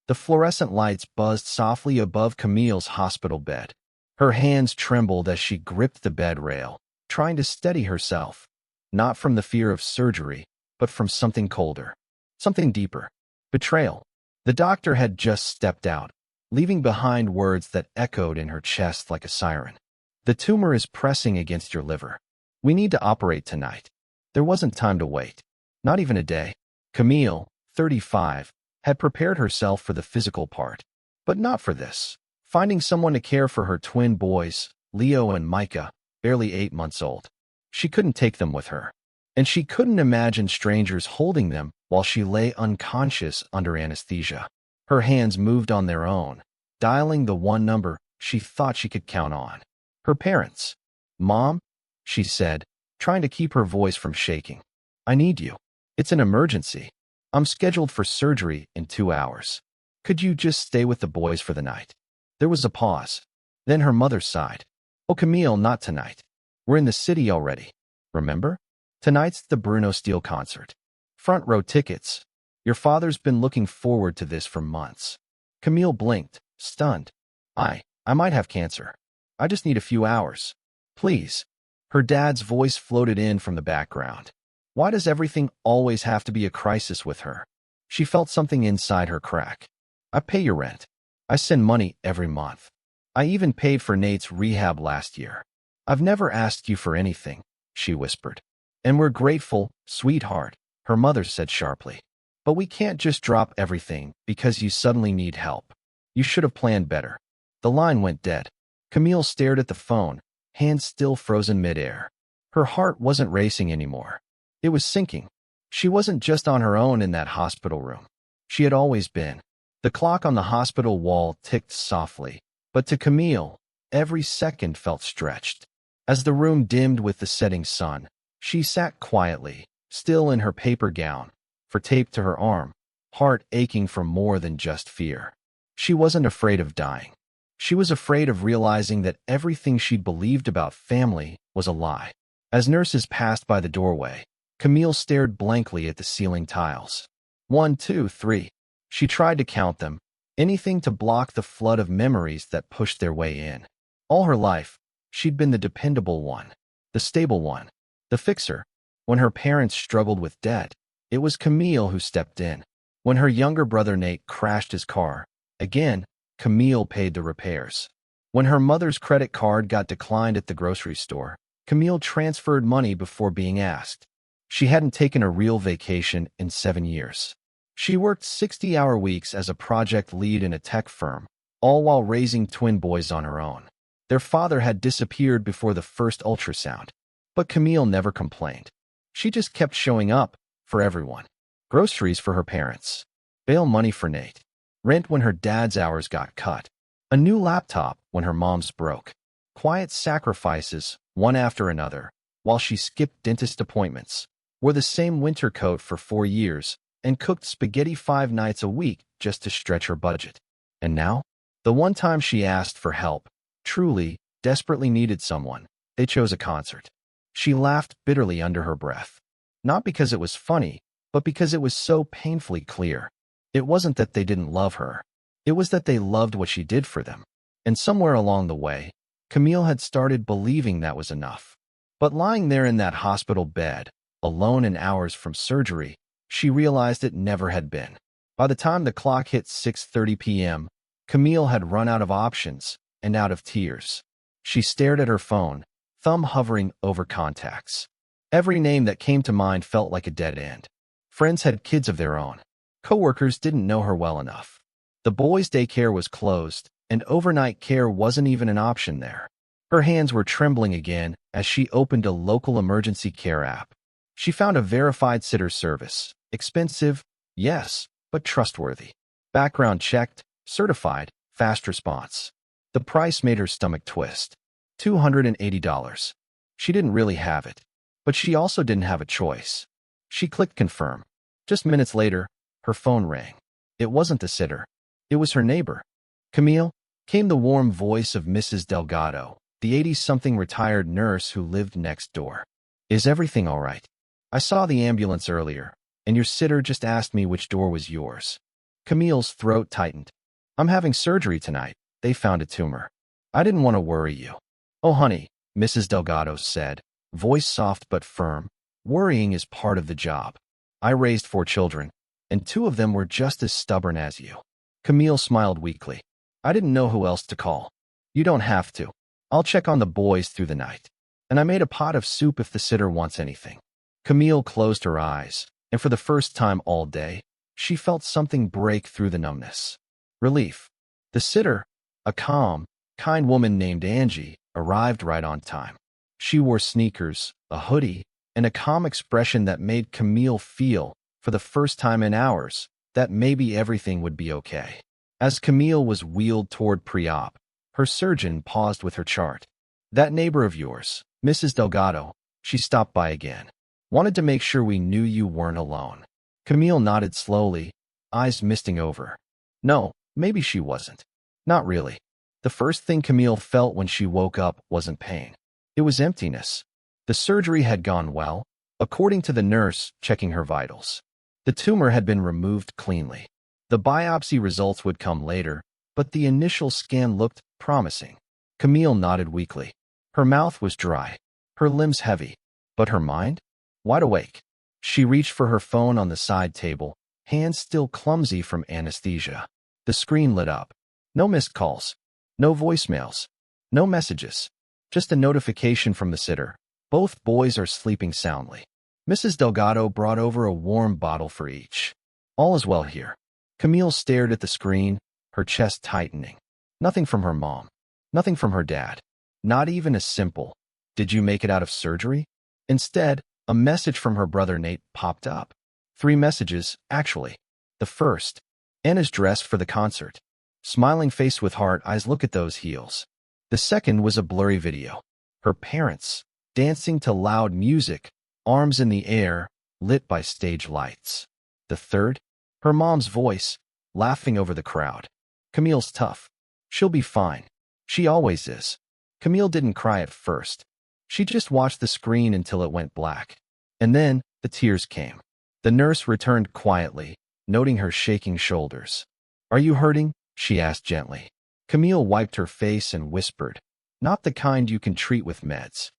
The fluorescent lights buzzed softly above Camille's hospital bed. Her hands trembled as she gripped the bed rail, trying to steady herself, not from the fear of surgery, but from something colder, something deeper. Betrayal. The doctor had just stepped out, leaving behind words that echoed in her chest like a siren. The tumor is pressing against your liver. We need to operate tonight. There wasn't time to wait. Not even a day. Camille, 35, had prepared herself for the physical part, but not for this. Finding someone to care for her twin boys, Leo and Micah, barely 8 months old. She couldn't take them with her, and she couldn't imagine strangers holding them while she lay unconscious under anesthesia. Her hands moved on their own, dialing the one number she thought she could count on. Her parents. "Mom," she said, trying to keep her voice from shaking. "I need you. It's an emergency. I'm scheduled for surgery in 2 hours. Could you just stay with the boys for the night?" There was a pause. Then her mother sighed. "Oh, Camille, not tonight. We're in the city already. Remember? Tonight's the Bruno Steele concert. Front row tickets. Your father's been looking forward to this for months." Camille blinked, stunned. I might have cancer. I just need a few hours. Please." Her dad's voice floated in from the background. Why does everything always have to be a crisis with her? She felt something inside her crack. "I pay your rent. I send money every month. I even paid for Nate's rehab last year. I've never asked you for anything," she whispered. "And we're grateful, sweetheart," her mother said sharply. "But we can't just drop everything because you suddenly need help. You should have planned better." The line went dead. Camille stared at the phone, hands still frozen midair. Her heart wasn't racing anymore. It was sinking. She wasn't just on her own in that hospital room. She had always been. The clock on the hospital wall ticked softly, but to Camille, every second felt stretched. As the room dimmed with the setting sun, she sat quietly, still in her paper gown, for taped to her arm, heart aching for more than just fear. She wasn't afraid of dying. She was afraid of realizing that everything she'd believed about family was a lie. As nurses passed by the doorway, Camille stared blankly at the ceiling tiles. 1, 2, 3. She tried to count them, anything to block the flood of memories that pushed their way in. All her life, she'd been the dependable one, the stable one, the fixer. When her parents struggled with debt, it was Camille who stepped in. When her younger brother Nate crashed his car, again, Camille paid the repairs. When her mother's credit card got declined at the grocery store, Camille transferred money before being asked. She hadn't taken a real vacation in 7 years. She worked 60-hour weeks as a project lead in a tech firm, all while raising twin boys on her own. Their father had disappeared before the first ultrasound, but Camille never complained. She just kept showing up for everyone. Groceries for her parents, bail money for Nate, rent when her dad's hours got cut, a new laptop when her mom's broke. Quiet sacrifices, one after another, while she skipped dentist appointments, wore the same winter coat for 4 years, and cooked spaghetti 5 nights a week just to stretch her budget. And now, the one time she asked for help, truly, desperately needed someone, they chose a concert. She laughed bitterly under her breath. Not because it was funny, but because it was so painfully clear. It wasn't that they didn't love her. It was that they loved what she did for them. And somewhere along the way, Camille had started believing that was enough. But lying there in that hospital bed, alone and hours from surgery, she realized it never had been. By the time the clock hit 6:30 p.m., Camille had run out of options and out of tears. She stared at her phone, thumb hovering over contacts. Every name that came to mind felt like a dead end. Friends had kids of their own. Coworkers didn't know her well enough. The boys' daycare was closed, and overnight care wasn't even an option there. Her hands were trembling again as she opened a local emergency care app. She found a verified sitter service. Expensive, yes, but trustworthy. Background checked, certified, fast response. The price made her stomach twist. $280. She didn't really have it, but she also didn't have a choice. She clicked confirm. Just minutes later, her phone rang. It wasn't the sitter. It was her neighbor. "Camille," came the warm voice of Mrs. Delgado, the 80-something retired nurse who lived next door. "Is everything all right? I saw the ambulance earlier, and your sitter just asked me which door was yours." Camille's throat tightened. I'm having surgery tonight. They found a tumor. I didn't want to worry you. Oh, honey, Mrs. Delgado said, voice soft but firm. Worrying is part of the job. I raised 4 children, and 2 of them were just as stubborn as you. Camille smiled weakly. I didn't know who else to call. You don't have to. I'll check on the boys through the night. And I made a pot of soup if the sitter wants anything. Camille closed her eyes, and for the first time all day, she felt something break through the numbness. Relief. The sitter, a calm, kind woman named Angie, arrived right on time. She wore sneakers, a hoodie, and a calm expression that made Camille feel, for the first time in hours, that maybe everything would be okay. As Camille was wheeled toward pre-op, her surgeon paused with her chart. That neighbor of yours, Mrs. Delgado, she stopped by again. Wanted to make sure we knew you weren't alone. Camille nodded slowly, eyes misting over. No, maybe she wasn't. Not really. The first thing Camille felt when she woke up wasn't pain. It was emptiness. The surgery had gone well, according to the nurse checking her vitals. The tumor had been removed cleanly. The biopsy results would come later, but the initial scan looked promising. Camille nodded weakly. Her mouth was dry, her limbs heavy, but her mind? Wide awake. She reached for her phone on the side table, hands still clumsy from anesthesia. The screen lit up. No missed calls. No voicemails. No messages. Just a notification from the sitter. Both boys are sleeping soundly. Mrs. Delgado brought over a warm bottle for each. All is well here. Camille stared at the screen, her chest tightening. Nothing from her mom. Nothing from her dad. Not even a simple, "Did you make it out of surgery?" Instead, a message from her brother Nate popped up. 3 messages, actually. The first, Anna's dressed for the concert. Smiling face with heart eyes, look at those heels. The second was a blurry video. Her parents, dancing to loud music, arms in the air, lit by stage lights. The third, her mom's voice, laughing over the crowd. Camille's tough. She'll be fine. She always is. Camille didn't cry at first. She just watched the screen until it went black. And then, the tears came. The nurse returned quietly, noting her shaking shoulders. Are you hurting? She asked gently. Camille wiped her face and whispered, not the kind you can treat with meds.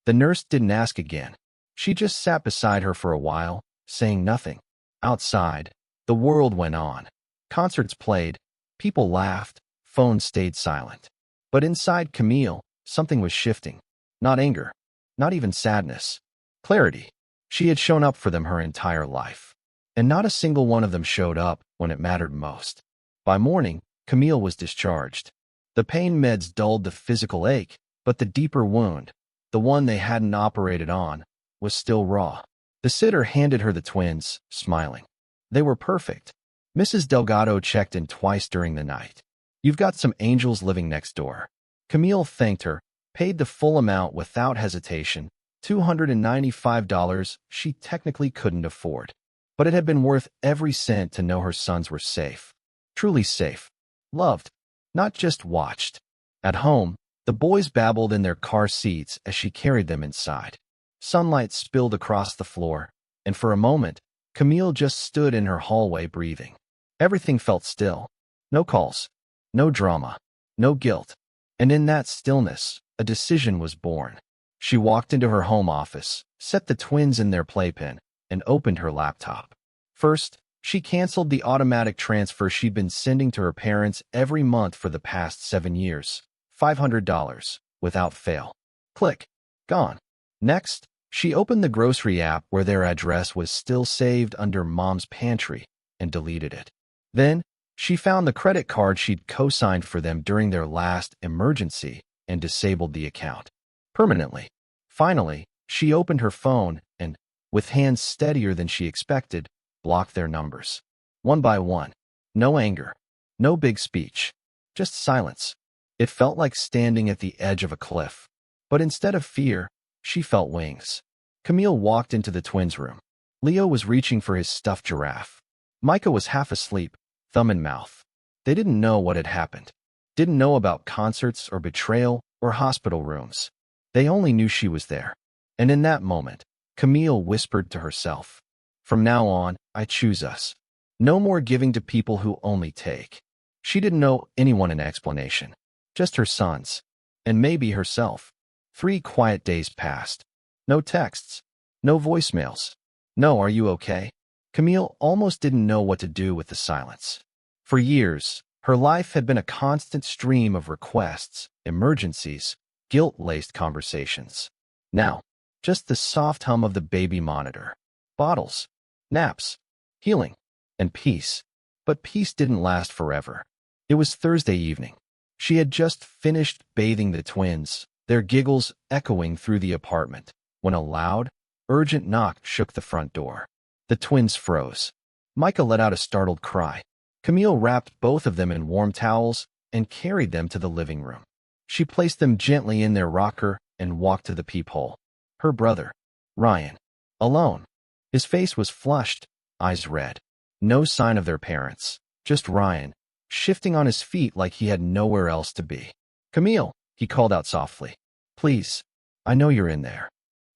The nurse didn't ask again. She just sat beside her for a while, saying nothing. Outside, the world went on. Concerts played, people laughed, phones stayed silent. But inside Camille, something was shifting. Not anger, not even sadness. Clarity. She had shown up for them her entire life. And not a single one of them showed up when it mattered most. By morning, Camille was discharged. The pain meds dulled the physical ache, but the deeper wound, the one they hadn't operated on, was still raw. The sitter handed her the twins, smiling. They were perfect. Mrs. Delgado checked in twice during the night. You've got some angels living next door. Camille thanked her, paid the full amount without hesitation, $295 she technically couldn't afford. But it had been worth every cent to know her sons were safe. Truly safe. Loved. Not just watched. At home, the boys babbled in their car seats as she carried them inside. Sunlight spilled across the floor, and for a moment, Camille just stood in her hallway breathing. Everything felt still. No calls. No drama. No guilt. And in that stillness, a decision was born. She walked into her home office, set the twins in their playpen, and opened her laptop. First, she canceled the automatic transfer she'd been sending to her parents every month for the past 7 years. $500, without fail. Click. Gone. Next, she opened the grocery app where their address was still saved under Mom's pantry and deleted it. Then, she found the credit card she'd co-signed for them during their last emergency and disabled the account. Permanently. Finally, she opened her phone and, with hands steadier than she expected, blocked their numbers. One by one. No anger. No big speech. Just silence. It felt like standing at the edge of a cliff. But instead of fear, she felt wings. Camille walked into the twins' room. Leo was reaching for his stuffed giraffe. Micah was half asleep, thumb in mouth. They didn't know what had happened. Didn't know about concerts or betrayal or hospital rooms. They only knew she was there. And in that moment, Camille whispered to herself, "From now on, I choose us." No more giving to people who only take. She didn't know anyone in explanation. Just her sons. And maybe herself. 3 quiet days passed. No texts. No voicemails. No, are you okay? Camille almost didn't know what to do with the silence. For years, her life had been a constant stream of requests, emergencies, guilt-laced conversations. Now, just the soft hum of the baby monitor. Bottles. Naps. Healing. And peace. But peace didn't last forever. It was Thursday evening. She had just finished bathing the twins, their giggles echoing through the apartment, when a loud, urgent knock shook the front door. The twins froze. Micah let out a startled cry. Camille wrapped both of them in warm towels and carried them to the living room. She placed them gently in their rocker and walked to the peephole. Her brother, Ryan, alone. His face was flushed, eyes red. No sign of their parents, just Ryan, shifting on his feet like he had nowhere else to be. "Camille," he called out softly. "Please, I know you're in there."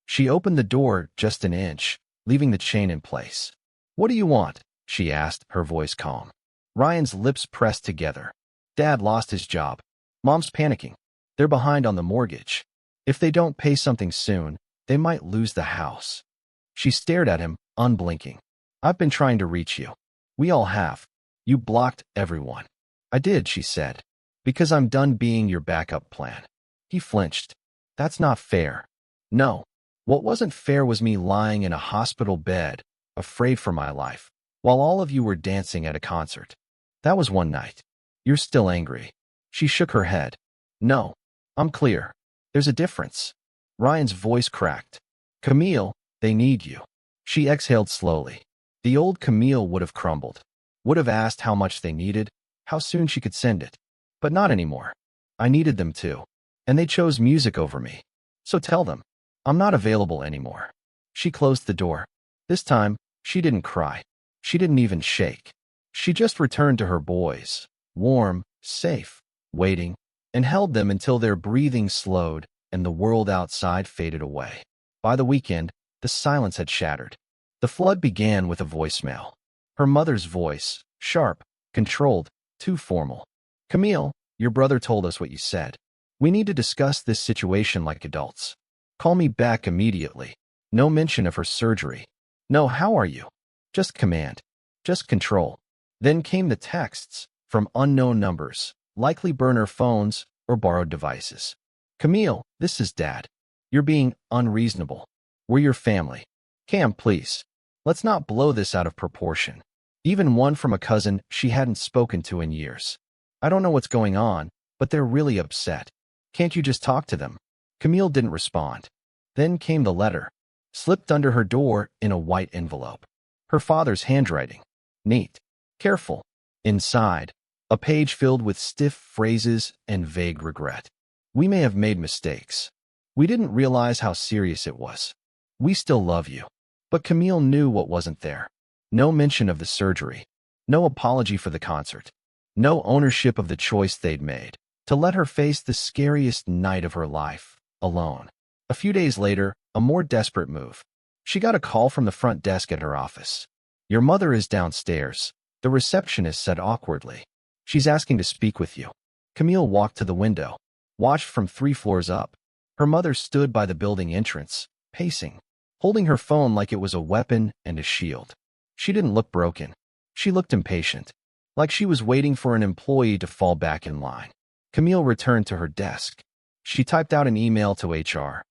She opened the door just an inch, leaving the chain in place. "What do you want?" she asked, her voice calm. Ryan's lips pressed together. "Dad lost his job. Mom's panicking. They're behind on the mortgage. If they don't pay something soon, they might lose the house." She stared at him, unblinking. "I've been trying to reach you. We all have. You blocked everyone." "I did," she said, "because I'm done being your backup plan." He flinched. "That's not fair." "No. What wasn't fair was me lying in a hospital bed, afraid for my life, while all of you were dancing at a concert. That was one night. You're still angry." She shook her head. "No. I'm clear. There's a difference." Ryan's voice cracked. "Camille, they need you." She exhaled slowly. The old Camille would have crumbled. Would have asked how much they needed, how soon she could send it. But not anymore. "I needed them too. And they chose music over me. So tell them, I'm not available anymore." She closed the door. This time, she didn't cry. She didn't even shake. She just returned to her boys, warm, safe, waiting, and held them until their breathing slowed and the world outside faded away. By the weekend, the silence had shattered. The flood began with a voicemail. Her mother's voice, sharp, controlled, too formal. "Camille, your brother told us what you said. We need to discuss this situation like adults. Call me back immediately." No mention of her surgery. No "how are you?" Just command. Just control. Then came the texts, from unknown numbers, likely burner phones or borrowed devices. "Camille, this is Dad. You're being unreasonable. We're your family. Cam, please. Let's not blow this out of proportion." Even one from a cousin she hadn't spoken to in years. "I don't know what's going on, but they're really upset. Can't you just talk to them?" Camille didn't respond. Then came the letter, slipped under her door in a white envelope. Her father's handwriting. Neat. Careful. Inside, a page filled with stiff phrases and vague regret. "We may have made mistakes. We didn't realize how serious it was. We still love you." But Camille knew what wasn't there. No mention of the surgery. No apology for the concert. No ownership of the choice they'd made to let her face the scariest night of her life, alone. A few days later, a more desperate move. She got a call from the front desk at her office. "Your mother is downstairs," the receptionist said awkwardly. "She's asking to speak with you." Camille walked to the window, watched from 3 floors up. Her mother stood by the building entrance, pacing, holding her phone like it was a weapon and a shield. She didn't look broken. She looked impatient, like she was waiting for an employee to fall back in line. Camille returned to her desk. She typed out an email to HR.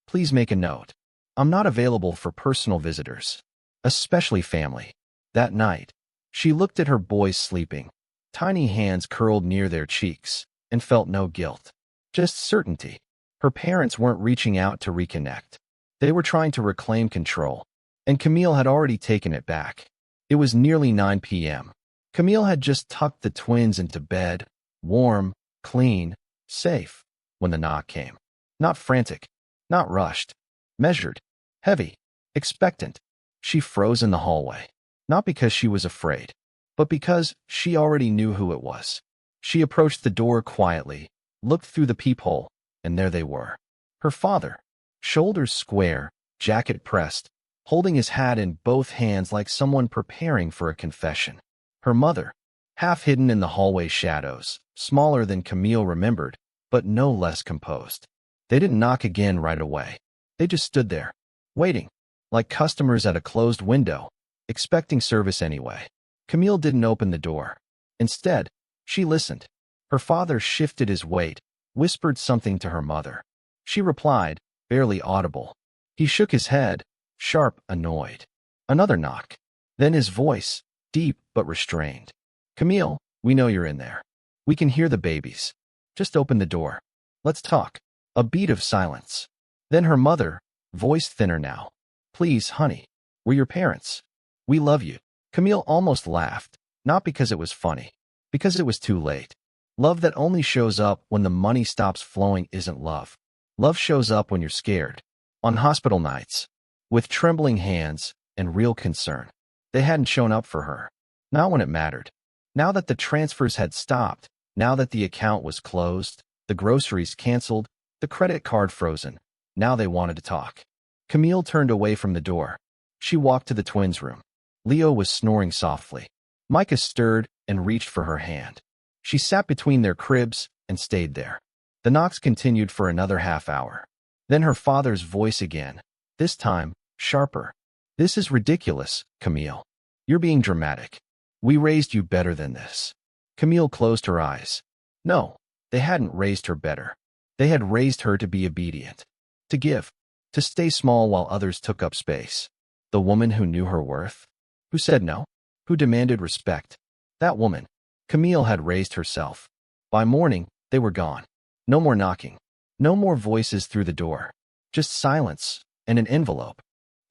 "Please make a note. I'm not available for personal visitors, especially family." That night, she looked at her boys sleeping, tiny hands curled near their cheeks, and felt no guilt, just certainty. Her parents weren't reaching out to reconnect. They were trying to reclaim control, and Camille had already taken it back. It was nearly 9 p.m. Camille had just tucked the twins into bed, warm, clean, safe, when the knock came. Not frantic, not rushed, measured, heavy, expectant. She froze in the hallway, not because she was afraid, but because she already knew who it was. She approached the door quietly, looked through the peephole, and there they were. Her father, shoulders square, jacket pressed, holding his hat in both hands like someone preparing for a confession. Her mother, half hidden in the hallway shadows, smaller than Camille remembered, but no less composed. They didn't knock again right away. They just stood there, waiting, like customers at a closed window, expecting service anyway. Camille didn't open the door. Instead, she listened. Her father shifted his weight, whispered something to her mother. She replied, barely audible. He shook his head, sharp, annoyed. Another knock. Then his voice, deep but restrained. Camille, we know you're in there. We can hear the babies. Just open the door. Let's talk. A beat of silence. Then her mother, voice thinner now. Please, honey. We're your parents. We love you. Camille almost laughed, not because it was funny, because it was too late. Love that only shows up when the money stops flowing isn't love. Love shows up when you're scared. On hospital nights, with trembling hands and real concern. They hadn't shown up for her. Not when it mattered. Now that the transfers had stopped, now that the account was closed, the groceries canceled, the credit card frozen, now they wanted to talk. Camille turned away from the door. She walked to the twins' room. Leo was snoring softly. Micah stirred and reached for her hand. She sat between their cribs and stayed there. The knocks continued for another half hour. Then her father's voice again, this time, sharper. This is ridiculous, Camille. You're being dramatic. We raised you better than this. Camille closed her eyes. No, they hadn't raised her better. They had raised her to be obedient, to give, to stay small while others took up space. The woman who knew her worth, who said no, who demanded respect. That woman, Camille had raised herself. By morning, they were gone. No more knocking. No more voices through the door. Just silence and an envelope.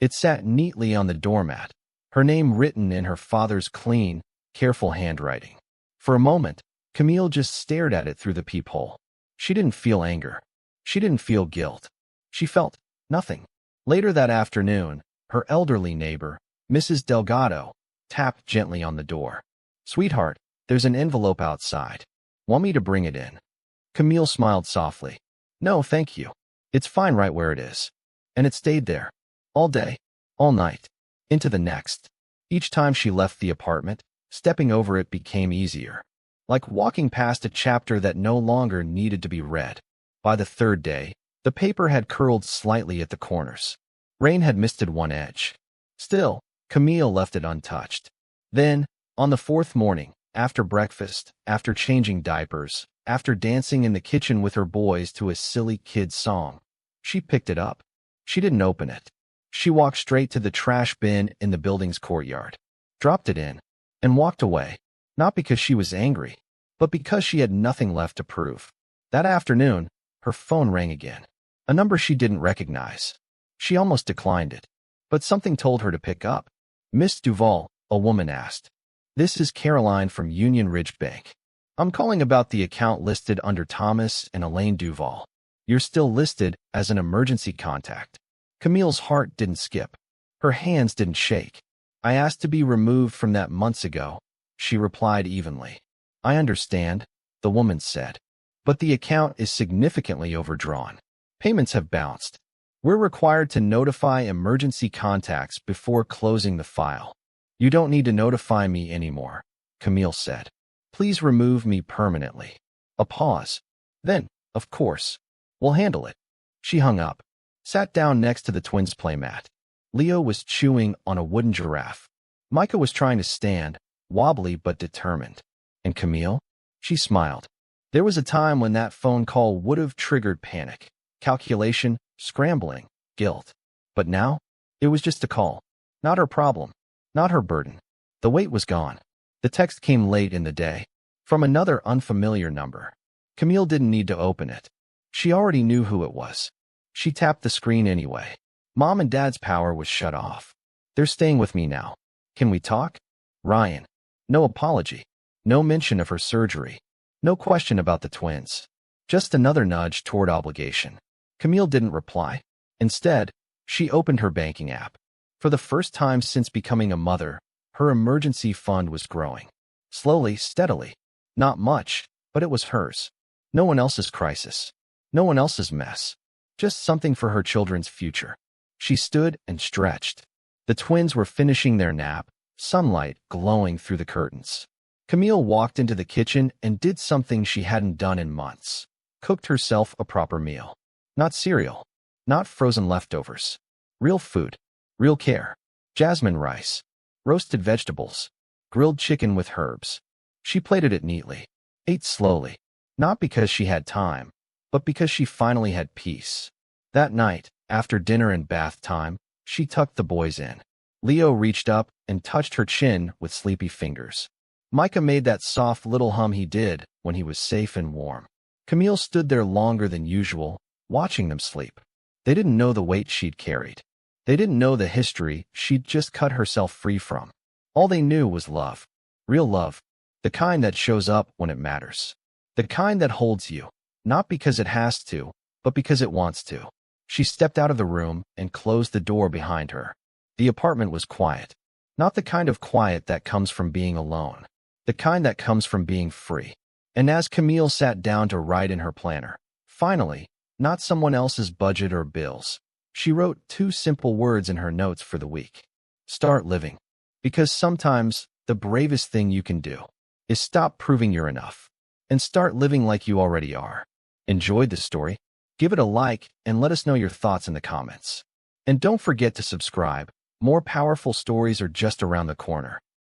It sat neatly on the doormat, her name written in her father's clean, careful handwriting. For a moment, Camille just stared at it through the peephole. She didn't feel anger. She didn't feel guilt. She felt nothing. Later that afternoon, her elderly neighbor, Mrs. Delgado, tapped gently on the door. Sweetheart, there's an envelope outside. Want me to bring it in? Camille smiled softly. No, thank you. It's fine right where it is. And it stayed there. All day. All night. Into the next. Each time she left the apartment, stepping over it became easier. Like walking past a chapter that no longer needed to be read. By the third day, the paper had curled slightly at the corners. Rain had misted one edge. Still, Camille left it untouched. Then, on the fourth morning, after breakfast, after changing diapers, after dancing in the kitchen with her boys to a silly kid song, she picked it up. She didn't open it. She walked straight to the trash bin in the building's courtyard, dropped it in, and walked away, not because she was angry, but because she had nothing left to prove. That afternoon, her phone rang again, a number she didn't recognize. She almost declined it, but something told her to pick up. Miss Duval, a woman asked. This is Caroline from Union Ridge Bank. I'm calling about the account listed under Thomas and Elaine Duval. You're still listed as an emergency contact. Camille's heart didn't skip. Her hands didn't shake. I asked to be removed from that months ago, she replied evenly. I understand, the woman said. But the account is significantly overdrawn. Payments have bounced. We're required to notify emergency contacts before closing the file. You don't need to notify me anymore, Camille said. Please remove me permanently. A pause. Then, of course, we'll handle it. She hung up, sat down next to the twins' playmat. Leo was chewing on a wooden giraffe. Micah was trying to stand, wobbly but determined. And Camille? She smiled. There was a time when that phone call would have triggered panic, calculation, scrambling, guilt. But now, it was just a call. Not her problem. Not her burden. The weight was gone. The text came late in the day, from another unfamiliar number. Camille didn't need to open it. She already knew who it was. She tapped the screen anyway. Mom and Dad's power was shut off. They're staying with me now. Can we talk? Ryan. No apology. No mention of her surgery. No question about the twins. Just another nudge toward obligation. Camille didn't reply. Instead, she opened her banking app. For the first time since becoming a mother, her emergency fund was growing. Slowly, steadily. Not much, but it was hers. No one else's crisis. No one else's mess. Just something for her children's future. She stood and stretched. The twins were finishing their nap, sunlight glowing through the curtains. Camille walked into the kitchen and did something she hadn't done in months. Cooked herself a proper meal. Not cereal. Not frozen leftovers. Real food. Real care. Jasmine rice. Roasted vegetables. Grilled chicken with herbs. She plated it neatly. Ate slowly. Not because she had time, but because she finally had peace. That night, after dinner and bath time, she tucked the boys in. Leo reached up and touched her chin with sleepy fingers. Micah made that soft little hum he did when he was safe and warm. Camille stood there longer than usual, watching them sleep. They didn't know the weight she'd carried. They didn't know the history she'd just cut herself free from. All they knew was love. Real love. The kind that shows up when it matters. The kind that holds you, not because it has to, but because it wants to. She stepped out of the room and closed the door behind her. The apartment was quiet. Not the kind of quiet that comes from being alone. The kind that comes from being free. And as Camille sat down to write in her planner, finally, not someone else's budget or bills, she wrote 2 simple words in her notes for the week. Start living. Because sometimes the bravest thing you can do is stop proving you're enough and start living like you already are. Enjoyed the story? Give it a like and let us know your thoughts in the comments. And don't forget to subscribe. More powerful stories are just around the corner.